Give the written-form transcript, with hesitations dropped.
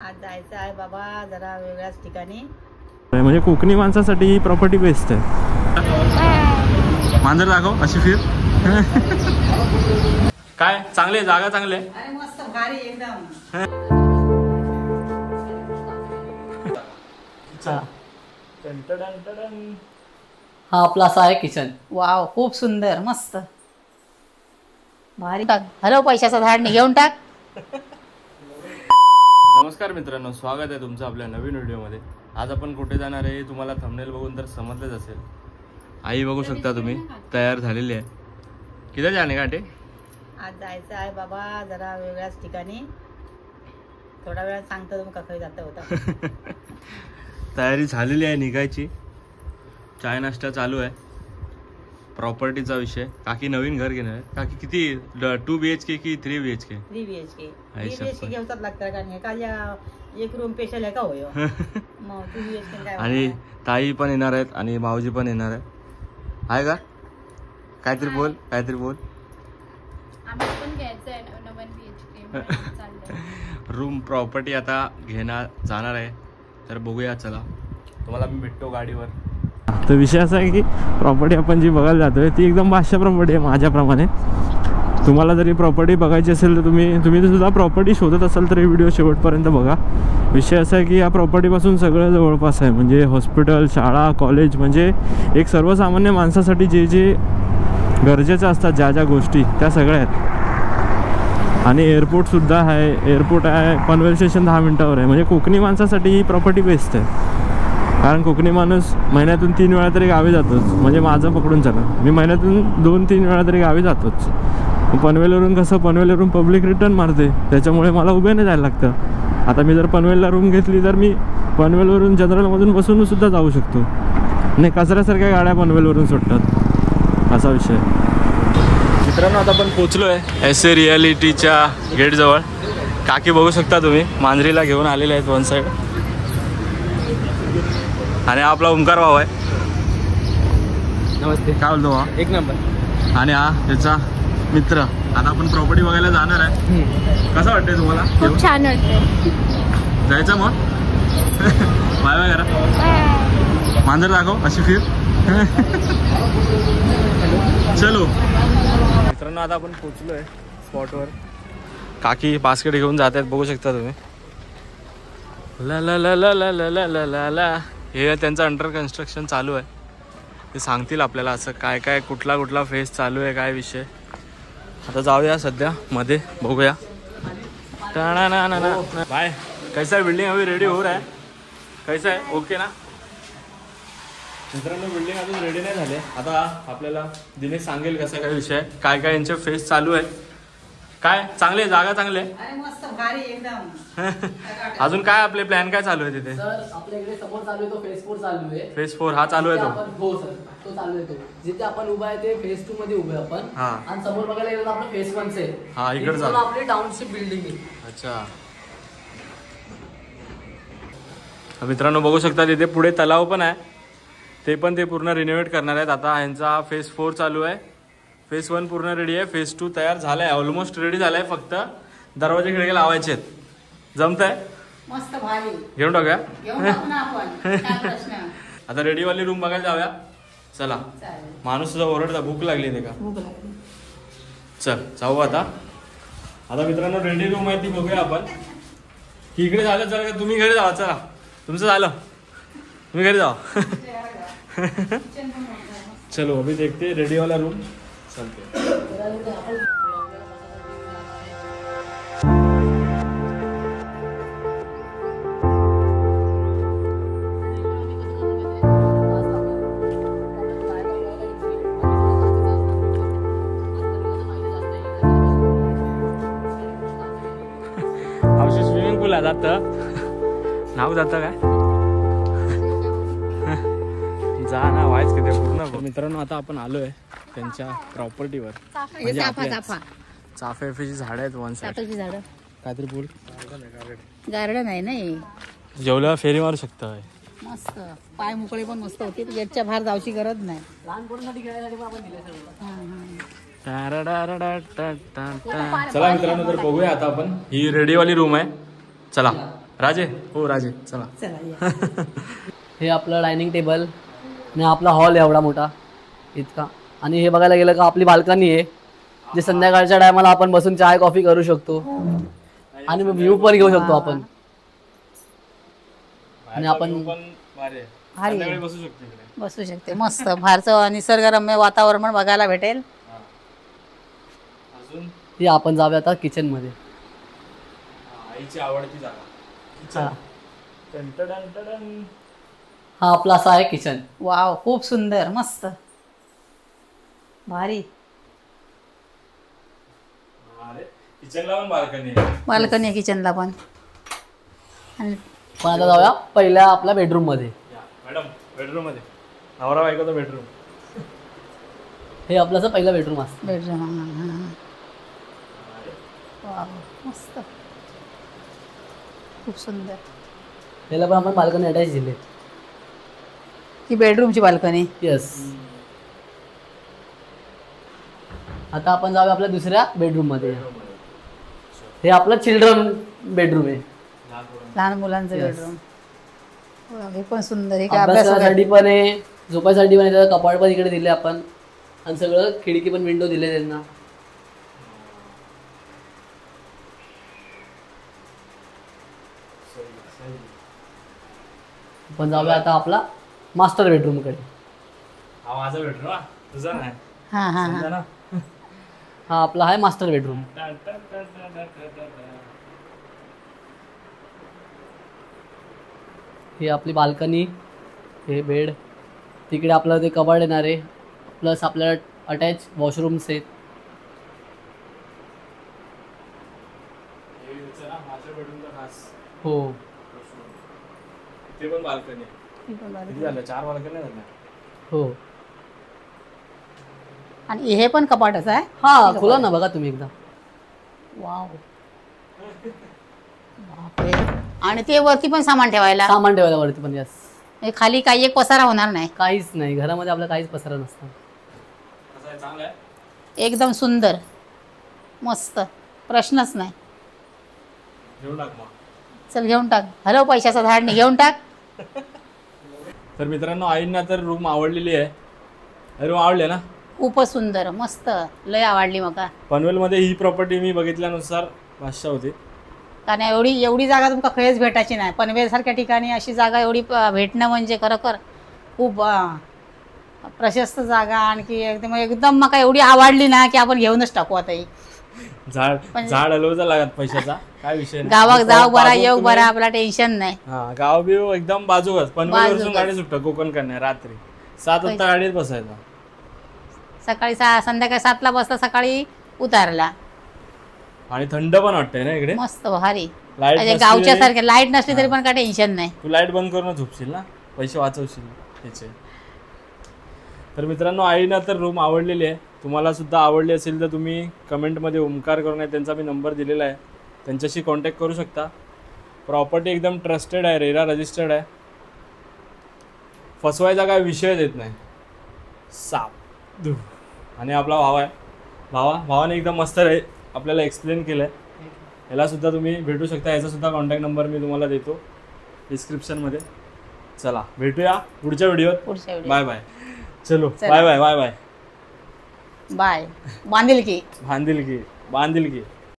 आज जायचं आहे बाबा जरा वेगळ्याच ठिकाणी. म्हणजे कोकणी माणसासाठी ही प्रॉपर्टी बेस्ट आहे. मांजर दाखव अशी फिर. काय चांगले जागा चांगले अरे मस्त भारी एकदम. हा आपला असा आहे किचन. वाव खूप सुंदर मस्त भारी. हॅलो पैशाचा झाड नाही घेऊन टाक. नमस्कार मित्रांनो, स्वागत आहे तुमचं आपल्या नवीन व्हिडिओमध्ये. आज आपण कुठे जाणार आहे तुम्हाला थंबनेल बघून तर समजलंच असेल. आई बघू शकता तुम्ही तयार झालेली आहे. किती जाणे काटे? आज जायचं आहे बाबा जरा वेगळ्याच ठिकाणी. थोडा वेळात सांगतो तुम्ही कखळी जाता होता. तयारी झालेली आहे निघायची. चाय नाश्ता चालू आहे. प्रॉपर्टीचा विषय. काकी नवीन घर घेणार आहे. काकी किती 2 BHK की 3 BHK? 3 BHK. 3 BHK घेऊच लागतं कारण एखाद्या एक रूम स्पेशल आहे का होय. मग 2 BHK काय. आणि ताई पण येणार आहेत आणि भाऊजी पण येणार आहे. आहे का? काहीतरी बोल, काहीतरी बोल. आम्ही पण घ्यायचं आहे 1 BHK रूम प्रॉपर्टी आता घेणार जाणार आहे. तर बघूया, चला तुम्हाला मी भेटतो गाडीवर. तर विषय असा आहे की प्रॉपर्टी आपण जी बघायला जातोय ती एकदम बादशाह प्रॉपर्टी आहे माझ्याप्रमाणे. तुम्हाला जरी प्रॉपर्टी बघायची असेल तर तुम्ही सुद्धा प्रॉपर्टी शोधत असाल तर हे व्हिडिओ शेवटपर्यंत बघा. विषय असा आहे की या प्रॉपर्टीपासून सगळं जवळपास आहे. म्हणजे हॉस्पिटल, शाळा, कॉलेज, म्हणजे एक सर्वसामान्य माणसासाठी जे जे गरजेचं असतात, ज्या ज्या गोष्टी त्या सगळ्या आहेत. आणि एअरपोर्टसुद्धा आहे. एअरपोर्ट आहे. पनवेल स्टेशन 10 मिनटावर आहे. म्हणजे कोकणी माणसासाठी ही प्रॉपर्टी बेस्ट आहे. कारण कोकणी माणूस महिन्यातून 3 वेळा तरी गावी जातोच. म्हणजे माझं पकडून चला, मी महिन्यातून 2-3 वेळा तरी गावी जातोच. पनवेलवरून कसं, पनवेलवरून पब्लिक रिटर्न मारते, त्याच्यामुळे मला उभ्याने जायला लागतं. आता मी जर पनवेलला रूम घेतली तर मी पनवेलवरून जनरलमधून बसून सुद्धा जाऊ शकतो. नाही, कचऱ्यासारख्या गाड्या पनवेलवरून सुटतात, असा विषय. मित्रांनो, आता आपण पोचलो आहे SA रियालिटीच्या गेटजवळ. काकी बघू शकता तुम्ही मांजरीला घेऊन आलेले आहेत वन साईड. आणि हा आपला ओमकार भाऊ आहे. नमस्ते. काय बोलतो हा? एक नंबर. आणि हा त्याचा मित्र. आता आपण प्रॉपर्टी बघायला जाणार आहे. कसं वाटतंय तुम्हाला? खूप छान वाटतंय. जायचं मग. बाय बाय करा. मांजर दाखव अशी फिर. चलो मित्रांनो, आता आपण पोचलो आहे स्पॉटवर. काकी बास्केट घेऊन जात आहेत, बघू शकता तुम्ही. ला ला ला ला ला ला ला ला ला. हे त्यांचं अंडर कन्स्ट्रक्शन चालू आहे. ते सांगतील आपल्याला असं काय काय कुठला फेज चालू आहे, काय विषय. आता जाऊया सध्या मध्ये, बघूया. बाय. कैसा आहे बिल्डिंग? अभी रेडी हो रहा है. कैसा आहे? ओके ना मित्रांनो? बिल्डिंग अजून रेडी नाही झाले. आता आपल्याला दिनेश सांगेल कसा काय विषय, काय काय यांचे फेज चालू आहे. काय चांगले जागा चांगले. अरे मस्त भारी एकदम. अजून काय आपले प्लॅन काय चालू आहे तिथे? सर आपल्याकडे समोर चालू आहे तो फेज 4 चालू आहे. फेज 4 हा चालू आहे तो? हो सर, तो चालू आहे. तो जिथे आपण उभा आहे ते फेज 2 मध्ये उभे आपण. आणि समोर बघायला गेलं तर आपलं फेज 1 आहे. हा, इकडे चालू आपली टाउनशिप बिल्डिंग आहे. अच्छा. मित्रांनो बघू शकता तिथे पुढे तलाव पण आहे. ते पण ते पूर्ण रिनोव्हेट करणार आहेत. आता यांचा फेज 4 चालू आहे. फेज 1 पूर्ण रेडी आहे. फेज 2 तयार झालाय, ऑलमोस्ट रेडी झालाय. फक्त दरवाजे खिडकी लावायचे आहेत. जमतंय? मस्त भारी. घेऊन टाकूया. घेऊन टाकू ना आपण. काय प्रश्न. आता रेडीवाली रूम बघायला जाऊया. चला. चालेल. माणूस सुद्धा ओरडता, भूक लागली ते का. भूक लागली. चल जाऊ आता. आता मित्रांनो रेडी रूम आहे ती बघूया आपण. की इकडे झालं जरा, तुम्ही घरी जावा. चला तुमचं झालं, तुम्ही घरी जावा. चलो अभी देखते रेडी वाला रूम. चलते. स्विमिंग पूल आहे जातं. नाव जातं काय जा ना व्हायच किती पूर्ण. मित्रांनो आता आपण आलोय त्यांच्या प्रॉपर्टीवर. चाफ्याची झाड आहेत वन साईड. झाडं काहीतरी बोल. गार्डन आहे नाही. जेवल्यावर फेरी मारू शकता. मस्त पाय मोकळे पण मस्त होते. गेटच्या बाहेर जाऊची गरज नाही. लहान पोरांसाठी खेळायसाठी पण आपण दिले सगळं. चला मित्रांनो तर बघूया आता आपण. ही रेडीवाली रूम आहे. चला राजे हो राजे चला. चला या. हे आपलं डायनिंग टेबल आणि आपला हॉल आहे एवढा मोठा इतका. आणि हे बघायला गेलं का आपली बाल्कनी आहे, जे संध्याकाळच्या टायमाला आपण बसून चाय कॉफी करू शकतो आणि व्ह्यू पण घेऊ शकतो आपण. आणि आपण भारी बसू शकतो इकडे. बसू शकते मस्त. बाहेरचं निसर्गरम्य वातावरण पण बघायला भेटेल. अजून हे आपण जाऊया आता किचन मध्ये. आईची आवडती जागा हा. टन. हा आपला असा आहे किचन. वाव खूप सुंदर मस्त भारी. किचनला पण बाल्कनी आहे. बाल्कनी आहे किचनला पण. आणि पण आता जाऊया पहिल्या आपल्या बेडरूम मध्ये. मॅडम बेडरूम मध्ये नवरा बायकोचा बेडरूम. हे आपलं असं पहिलं बेडरूम असतं. बेडरूम वाव मस्त खूप सुंदर. त्याला पण आपण बाल्कनी अटॅच दिले. ही बेडरूमची बाल्कनी. येस. आता आपण जाऊया आपल्या दुसऱ्या बेडरूम मध्ये. हे आपलं चिल्ड्रन बेडरूम आहे. लहान मुलांचं Yes. बेडरूम. हे पण सुंदर. हे काय अभ्यास अभ्यासासाठी पण आहे, झोपायसाठी पण आहे. त्याचं कपाट पण इकडे दिले आपण आणि सगळं खिडकी पण विंडो दिले त्यांना. पण जाऊया आता आपला मास्टर बेडरूम कडे. हा माझा बेडरूम तुझा नाही. हा हा हा. समजा ना. हा आपला आहे मास्टर बेडरूम. ही आपली बाल्कनी, हे बेड, तिकडे आपलं ते कबर्ड येणार आहे, प्लस आपल्याला अटॅच वॉशरूम्स आहेत. माझ्या बेडरूमचा खास हो. ते पण बाल्कनी. किती झालं 4 बाल्कनी झाल्या. हो. आणि हे पण कपाटच आहे. हा खुला ना बघा तुम्ही एकदा. वाव बापरे. आणि ते वरती पण सामान ठेवायला. सामान ठेवायला वरती पण. यस. हे खाली काही एक पसारा होणार नाही. काहीच नाही घरामध्ये आपलं काहीच पसारा नसतं. कसं आहे चांगलं आहे. एकदम सुंदर मस्त प्रश्नच नाही. घेऊन टाक मग. चल घेऊन टाक. हॅलो पैशाचा झाड नाही घेऊन टाक. तर मित्रांनो आईंना तर रूम आवडलेली आहे. रूम आवडले ना. खूपच सुंदर मस्त लय आवडली मला. पनवेलमध्ये ही प्रॉपर्टी मी बघितल्यानुसार भाषा होती. कारण एवढी जागा तुमका खरंच भेटायची नाही. पनवेलसारख्या ठिकाणी अशी जागा एवढी भेटणं म्हणजे खरोखर खूप प्रशस्त जागा. आणखी एकदम मका एवढी आवडली ना की आपण घेऊनच टाकू आता ही. झाड हलवचा लागत पैशाचा काय विषय नाही. गावात जाऊ बरा येऊ बरा आपला टेन्शन नाही. हा गाव बिव एकदम बाजूच. पनवेलवरून बाजूकच. गाडी सुटतं कोकण कन्या रात्री 7 वाजता गाडीत बसायचं. सकाळी संध्याकाळी 7ला बसला सकाळी उतारला. आणि थंड पण वाटतंय ना इकडे. मस्त भारी. लाईट म्हणजे नसली गावच्या तरी- सारखे लाईट नसली तरी पण काय टेन्शन नाही. तू लाईट बंद करून झोपशील ना पैसे वाचवशील त्याचे. तर मित्रांनो आईना तर रूम आवडलेली आहे. तुम्हाला सुद्धा आवडली असेल तर तुम्ही कमेंटमध्ये ओमकार करून आहे त्यांचा मी नंबर दिलेला आहे, त्यांच्याशी कॉन्टॅक्ट करू शकता. प्रॉपर्टी एकदम ट्रस्टेड आहे, रेरा रजिस्टर्ड आहे. फसवायचा काय विषयच येत नाही. साप धू. आणि आपला भावा आहे. भावाने एकदम मस्त आपल्याला एक्सप्लेन केलं आहे. यालासुद्धा तुम्ही भेटू शकता. याचासुद्धा कॉन्टॅक्ट नंबर मी तुम्हाला देतो डिस्क्रिप्शनमध्ये. चला भेटूया पुढच्या व्हिडिओत. पुढच्या व्हिडिओ बाय बाय. चलो चला. Bye bye bye bye. Bye. बांधिल की बांधिल की